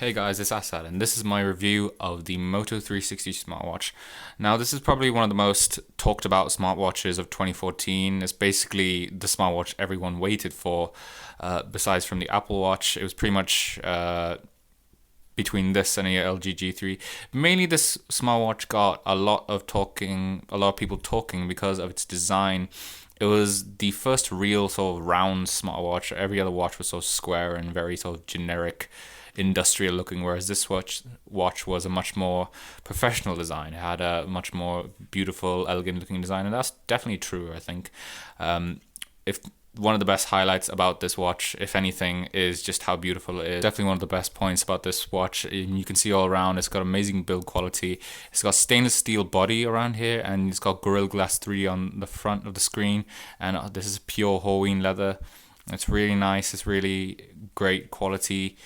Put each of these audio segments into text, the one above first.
Hey guys, it's Assad, and this is my review of the Moto 360 smartwatch. Now, this is probably one of the most talked about smartwatches of 2014. It's basically the smartwatch everyone waited for, besides from the Apple Watch. It was pretty much between this and a LG G3. Mainly, this smartwatch got a lot of people talking because of its design. It was the first real sort of round smartwatch. Every other watch was so square and very sort of generic, industrial looking, whereas this watch was a much more professional design. It had a much more beautiful, elegant looking design, and that's definitely true, I think. If one of the best highlights about this watch, if anything, is just how beautiful it is. Definitely one of the best points about this watch. You can see all around, it's got amazing build quality. It's got stainless steel body around here, and it's got Gorilla Glass 3 on the front of the screen. And this is pure Hawaiian leather. It's really nice. It's really great quality.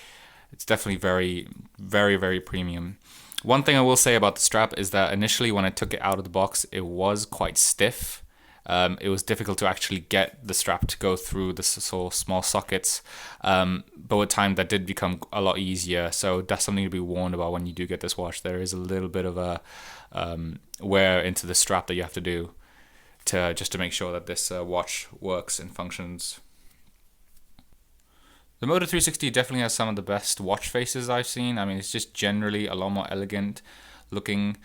It's definitely very, very, very premium. One thing I will say about the strap is that initially when I took it out of the box, it was quite stiff. It was difficult to actually get the strap to go through the sort of small sockets, but with time that did become a lot easier. So that's something to be warned about when you do get this watch. There is a little bit of a wear into the strap that you have to do to make sure that this watch works and functions. The Moto 360 definitely has some of the best watch faces I've seen. I mean, it's just generally a lot more elegant looking.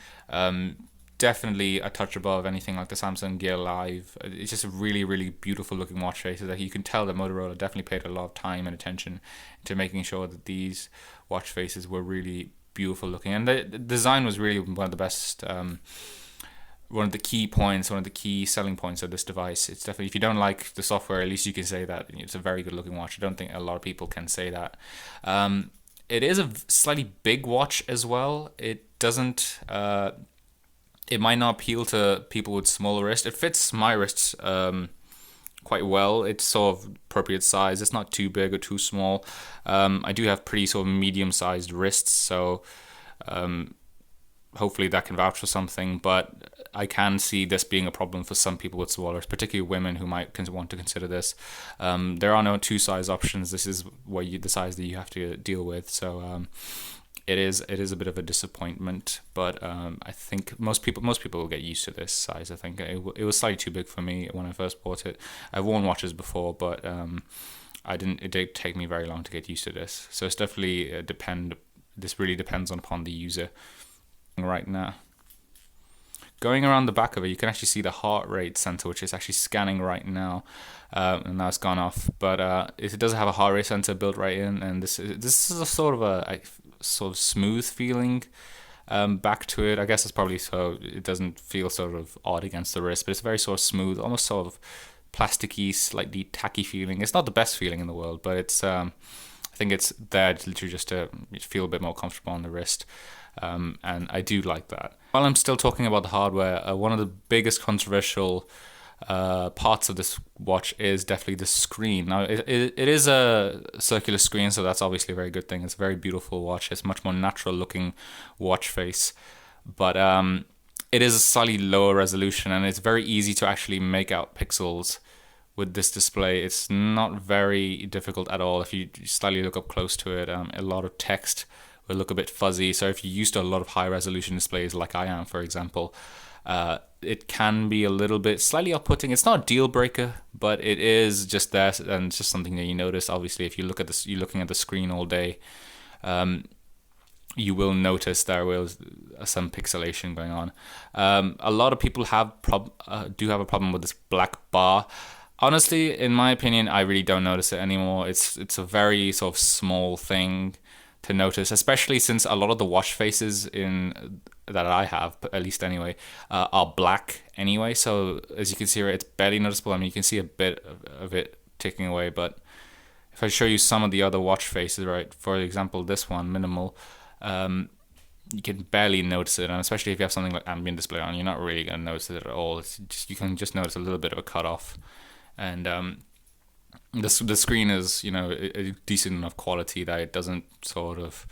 Definitely a touch above anything like the Samsung Gear Live. It's just a really, really beautiful looking watch face. That you can tell that Motorola definitely paid a lot of time and attention to making sure that these watch faces were really beautiful looking. And the design was really one of the best, one of the key points, one of the key selling points of this device. It's definitely, if you don't like the software, at least you can say that it's a very good looking watch. I don't think a lot of people can say that. It is a slightly big watch as well. It doesn't... it might not appeal to people with smaller wrists. It fits my wrists quite well. It's sort of appropriate size. It's not too big or too small. I do have pretty sort of medium-sized wrists, so hopefully that can vouch for something. But I can see this being a problem for some people with smaller, particularly women who might want to consider this. There are no two-size options. This is the size that you have to deal with. So. It is a bit of a disappointment, but I think most people will get used to this size. I think it was slightly too big for me when I first bought it. I've worn watches before, but I didn't. It did take me very long to get used to this. So it's definitely This really depends upon the user. Right now, going around the back of it, you can actually see the heart rate sensor, which is actually scanning right now, and now it's gone off. But it does have a heart rate sensor built right in, and this is a sort of smooth feeling back to it. I guess it's probably so it doesn't feel sort of odd against the wrist, but it's very sort of smooth, almost sort of plasticky, slightly tacky feeling. It's not the best feeling in the world, but it's I think it's there literally just to feel a bit more comfortable on the wrist. And I do like that. While I'm still talking about the hardware, one of the biggest controversial parts of this watch is definitely the screen. Now, it is a circular screen, so that's obviously a very good thing. It's a very beautiful watch. It's a much more natural looking watch face, but it is a slightly lower resolution, and it's very easy to actually make out pixels with this display. It's not very difficult at all if you slightly look up close to it. A lot of text will look a bit fuzzy, so if you're used to a lot of high resolution displays like I am, for example, it can be a little bit slightly off-putting. It's not a deal breaker, but it is just there, and it's just something that you notice. Obviously, if you look at this, you're looking at the screen all day, you will notice there will some pixelation going on. A lot of people do have a problem with this black bar. Honestly, in my opinion, I really don't notice it anymore. It's a very sort of small thing to notice, especially since a lot of the watch faces that I have, at least anyway, are black anyway. So as you can see, it's barely noticeable. I mean, you can see a bit of it ticking away, but if I show you some of the other watch faces, right, for example, this one, minimal, you can barely notice it, and especially if you have something like ambient display on, you're not really going to notice it at all. You can just notice a little bit of a cutoff, and the screen is, a decent enough quality that it doesn't sort of,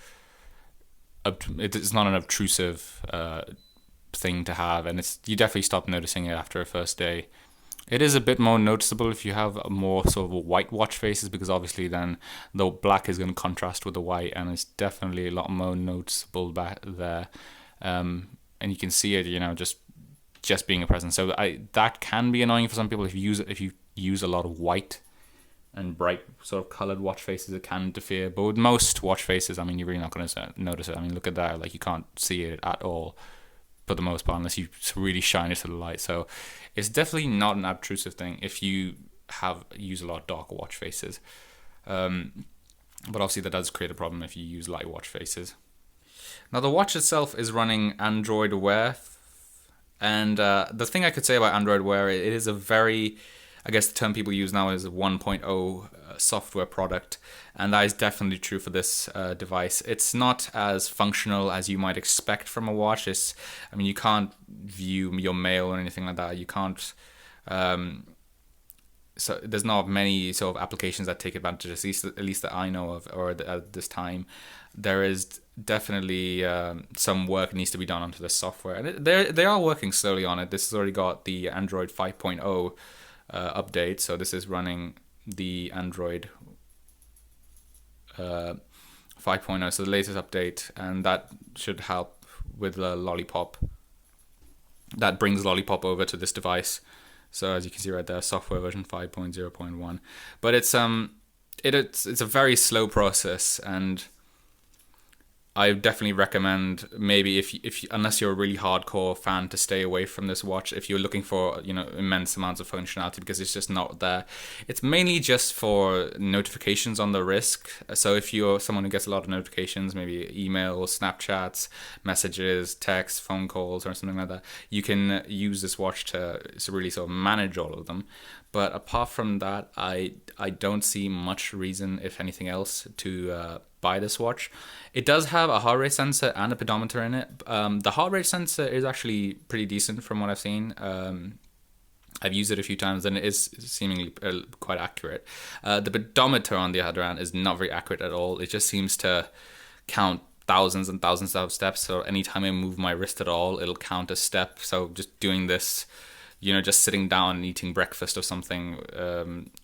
it's not an obtrusive thing to have, and you definitely stop noticing it after a first day. It is a bit more noticeable if you have a more sort of white watch faces, because obviously then the black is going to contrast with the white, and it's definitely a lot more noticeable back there. And you can see it, just being a present. So that can be annoying for some people if you use a lot of white and bright sort of colored watch faces. It can interfere, but with most watch faces, I mean, you're really not going to notice it. I mean, look at that, like you can't see it at all for the most part unless you really shine it to the light. So it's definitely not an obtrusive thing if you use a lot of darker watch faces. But obviously that does create a problem if you use light watch faces. Now the watch itself is running Android Wear, and the thing I could say about Android Wear, it is a very, I guess the term people use now is a 1.0 software product, and that is definitely true for this device. It's not as functional as you might expect from a watch. You can't view your mail or anything like that. You can't. So there's not many sort of applications that take advantage, at least that I know of, or at this time. There is definitely some work needs to be done onto this software, and they are working slowly on it. This has already got the Android 5.0 update, so this is running the Android 5.0, so the latest update, and that should help with the Lollipop. That brings Lollipop over to this device. So as you can see right there, software version 5.0.1. But it's a very slow process, and I definitely recommend maybe if unless you're a really hardcore fan, to stay away from this watch if you're looking for immense amounts of functionality, because it's just not there. It's mainly just for notifications on the wrist. So if you're someone who gets a lot of notifications, maybe emails, Snapchats, messages, texts, phone calls, or something like that, you can use this watch to really sort of manage all of them. But apart from that, I don't see much reason, if anything else, to buy this watch. It does have a heart rate sensor and a pedometer in it. The heart rate sensor is actually pretty decent from what I've seen. I've used it a few times, and it is seemingly quite accurate. The pedometer, on the other hand, is not very accurate at all. It just seems to count thousands and thousands of steps. So anytime I move my wrist at all, it'll count a step. So just doing this, just sitting down and eating breakfast or something,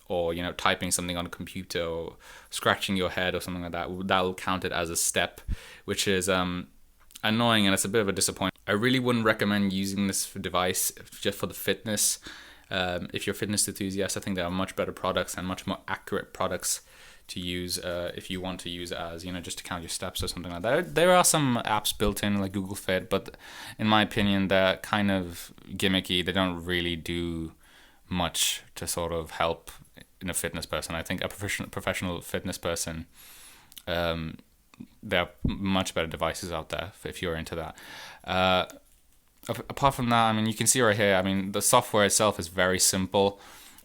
or typing something on a computer, or scratching your head or something like that, that'll count it as a step, which is annoying, and it's a bit of a disappointment. I really wouldn't recommend using this device just for the fitness. If you're a fitness enthusiast, I think there are much better products and much more accurate products to use if you want to use it as just to count your steps or something like that. There are some apps built in like Google Fit, but in my opinion they're kind of gimmicky. They don't really do much to sort of help in a fitness person. I think a professional fitness person, there are much better devices out there if you're into that. Apart from that, you can see right here, the software itself is very simple.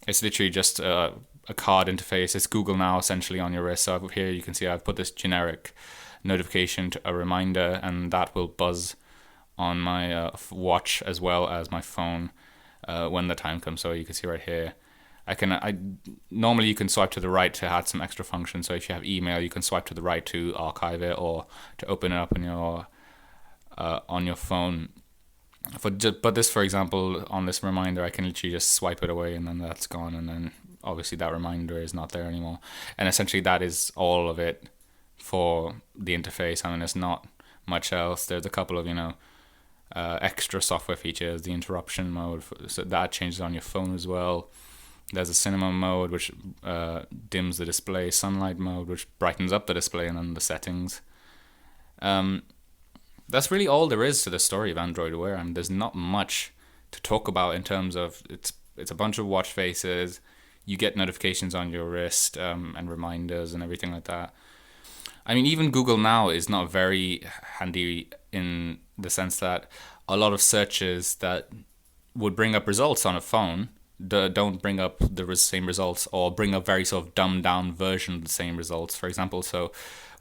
It's literally just a card interface. It's Google Now essentially on your wrist. So over here you can see I've put this generic notification to a reminder, and that will buzz on my watch as well as my phone when the time comes. So you can see right here, normally you can swipe to the right to add some extra function. So if you have email, you can swipe to the right to archive it or to open it up on your phone. But this, for example, on this reminder, I can literally just swipe it away, and then that's gone, and then obviously that reminder is not there anymore. And essentially that is all of it for the interface. There's not much else. There's a couple of extra software features. The interruption mode, so that changes on your phone as well. There's a cinema mode, which dims the display. Sunlight mode, which brightens up the display, and then the settings. That's really all there is to the story of Android Wear. There's not much to talk about in terms of it's a bunch of watch faces. You get notifications on your wrist and reminders and everything like that. Even Google Now is not very handy in the sense that a lot of searches that would bring up results on a phone don't bring up the same results, or bring up very sort of dumbed down version of the same results. For example, so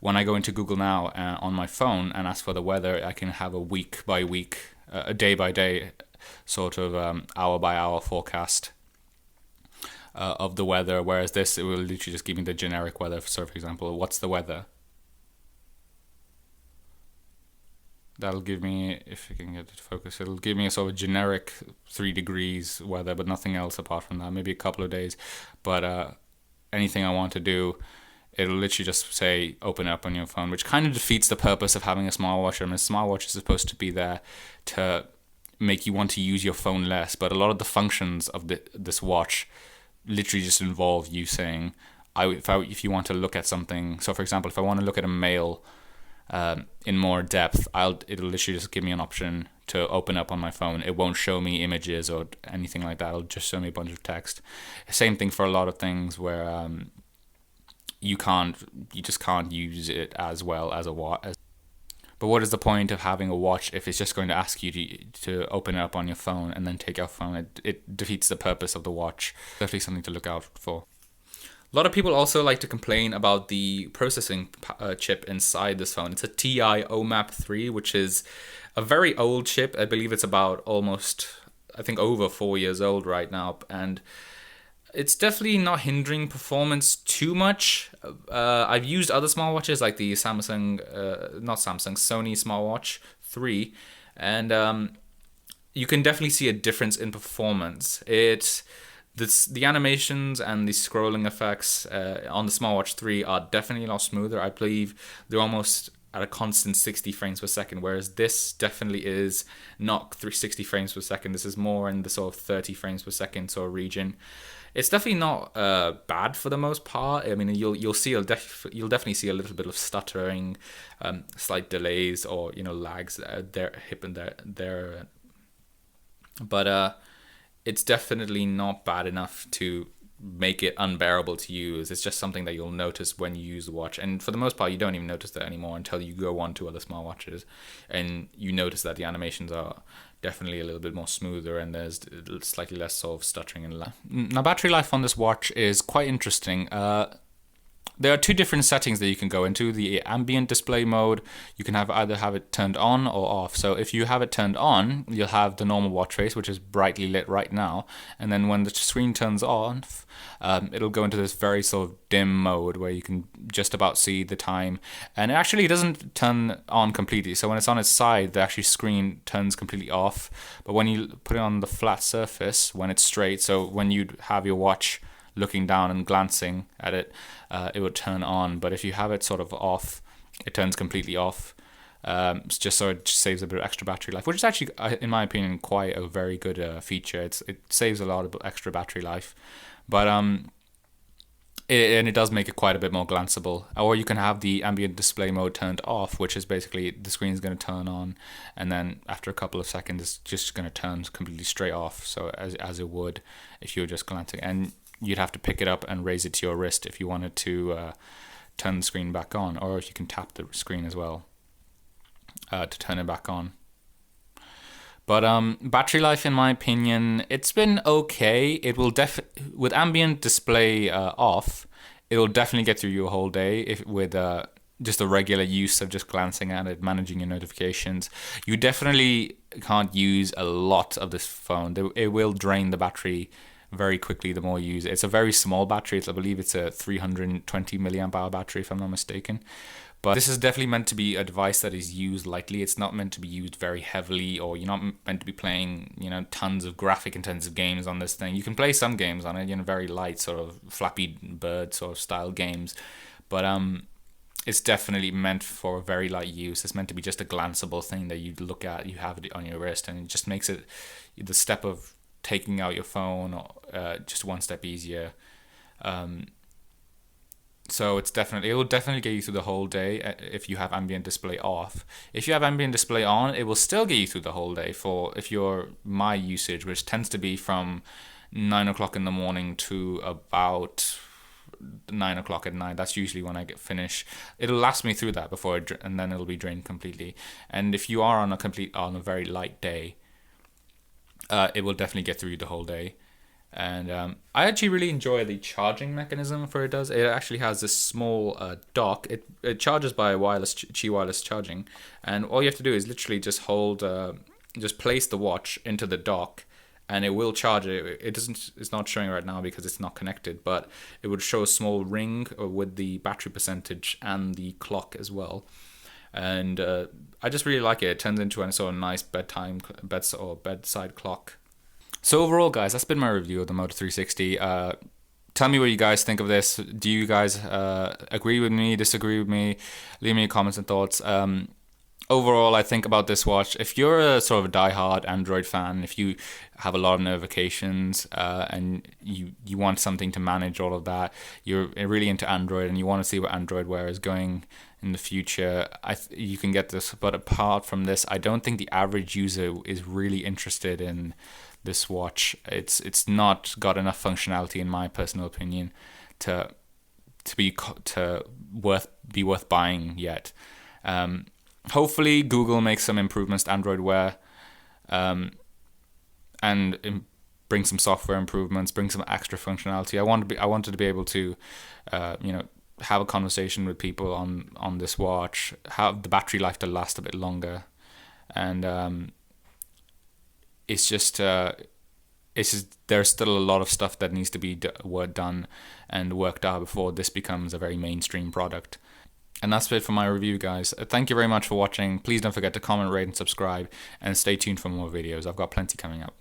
when I go into Google Now on my phone and ask for the weather, I can have a week by week, a day by day sort of hour by hour forecast of the weather, whereas this, it will literally just give me the generic weather. So for example, what's the weather? that'll give me, if I can get it to focus, it'll give me a sort of generic 3 degrees weather, but nothing else apart from that. Maybe a couple of days, but anything I want to do, it'll literally just say open up on your phone, which kind of defeats the purpose of having a smartwatch. I mean, a smartwatch is supposed to be there to make you want to use your phone less, but a lot of the functions of this watch literally just involve you saying, if you want to look at something. So for example, if I want to look at a mail in more depth, it'll literally just give me an option to open up on my phone. It won't show me images or anything like that. It'll just show me a bunch of text. Same thing for a lot of things where you just can't use it as well as a watch. But what is the point of having a watch if it's just going to ask you to open it up on your phone and then take your phone? It defeats the purpose of the watch. Definitely something to look out for. A lot of people also like to complain about the processing chip inside this phone. It's a TI OMAP 3, which is a very old chip. I believe it's about almost, I think, over 4 years old right now. And it's definitely not hindering performance too much. I've used other smartwatches like the Sony smartwatch 3. And you can definitely see a difference in performance. The animations and the scrolling effects on the smartwatch 3 are definitely a lot smoother. I believe they're almost at a constant 60 frames per second, whereas this definitely is not 360 frames per second. This is more in the sort of 30 frames per second sort of region. It's definitely not bad for the most part. I mean, you'll definitely see a little bit of stuttering, slight delays, or lags there, hip and there. But it's definitely not bad enough to make it unbearable to use. It's just something that you'll notice when you use the watch, and for the most part you don't even notice that anymore until you go on to other smartwatches and you notice that the animations are definitely a little bit more smoother and there's slightly less sort of stuttering and Now, battery life on this watch is quite interesting. There are 2 different settings that you can go into. The ambient display mode, you can either have it turned on or off. So if you have it turned on, you'll have the normal watch face, which is brightly lit right now. And then when the screen turns off, it'll go into this very sort of dim mode where you can just about see the time. And it actually doesn't turn on completely. So when it's on its side, the actual screen turns completely off. But when you put it on the flat surface, when it's straight, so when you have your watch looking down and glancing at it, it would turn on. But if you have it sort of off, it turns completely off. Just so it saves a bit of extra battery life, which is actually, in my opinion, quite a very good feature. It saves a lot of extra battery life, but it does make it quite a bit more glanceable. Or you can have the ambient display mode turned off, which is basically the screen is going to turn on, and then after a couple of seconds, it's just going to turn completely straight off. So as it would if you were just glancing, and you'd have to pick it up and raise it to your wrist if you wanted to turn the screen back on, or if you can tap the screen as well to turn it back on. But battery life, in my opinion, it's been okay. It will with ambient display off, it will definitely get through your whole day with just a regular use of just glancing at it, managing your notifications. You definitely can't use a lot of this phone. It will drain the battery very quickly the more you use it. It's a very small battery. I believe it's a 320 milliamp hour battery, if I'm not mistaken. But this is definitely meant to be a device that is used lightly. It's not meant to be used very heavily, or you're not meant to be playing, tons of graphic intensive games on this thing. You can play some games on it, very light sort of Flappy Bird sort of style games. But it's definitely meant for a very light use. It's meant to be just a glanceable thing that you look at, you have it on your wrist, and it just makes it the step of taking out your phone just one step easier. So it will definitely get you through the whole day if you have ambient display off. If you have ambient display on, it will still get you through the whole day my usage, which tends to be from 9 o'clock in the morning to about 9 o'clock at night. That's usually when I get finished. It'll last me through that and then it'll be drained completely. And if you are on a very light day, it will definitely get through the whole day. And I actually really enjoy the charging mechanism for it. It actually has this small dock. It charges by Qi wireless charging, and all you have to do is literally just just place the watch into the dock, and it will charge it. It's not showing right now because it's not connected, but it would show a small ring with the battery percentage and the clock as well. and I just really like it. It turns into a sort of nice bedside clock. So overall, guys, that's been my review of the Moto 360. Tell me what you guys think of this. Do you guys agree with me, disagree with me? Leave me comments and thoughts. Overall, I think about this watch, if you're a sort of a die-hard Android fan, if you have a lot of notifications and you want something to manage all of that, you're really into Android and you want to see what Android Wear is going in the future, you can get this. But apart from this, I don't think the average user is really interested in this watch. It's not got enough functionality, in my personal opinion, to be worth buying yet. Hopefully Google makes some improvements to Android Wear, and bring some software improvements, bring some extra functionality. I wanted to be able to, have a conversation with people on this watch, have the battery life to last a bit longer, and it's just there's still a lot of stuff that needs to be done and worked out before this becomes a very mainstream product. And that's it for my review, guys. Thank you very much for watching. Please don't forget to comment, rate, and subscribe, and stay tuned for more videos. I've got plenty coming up.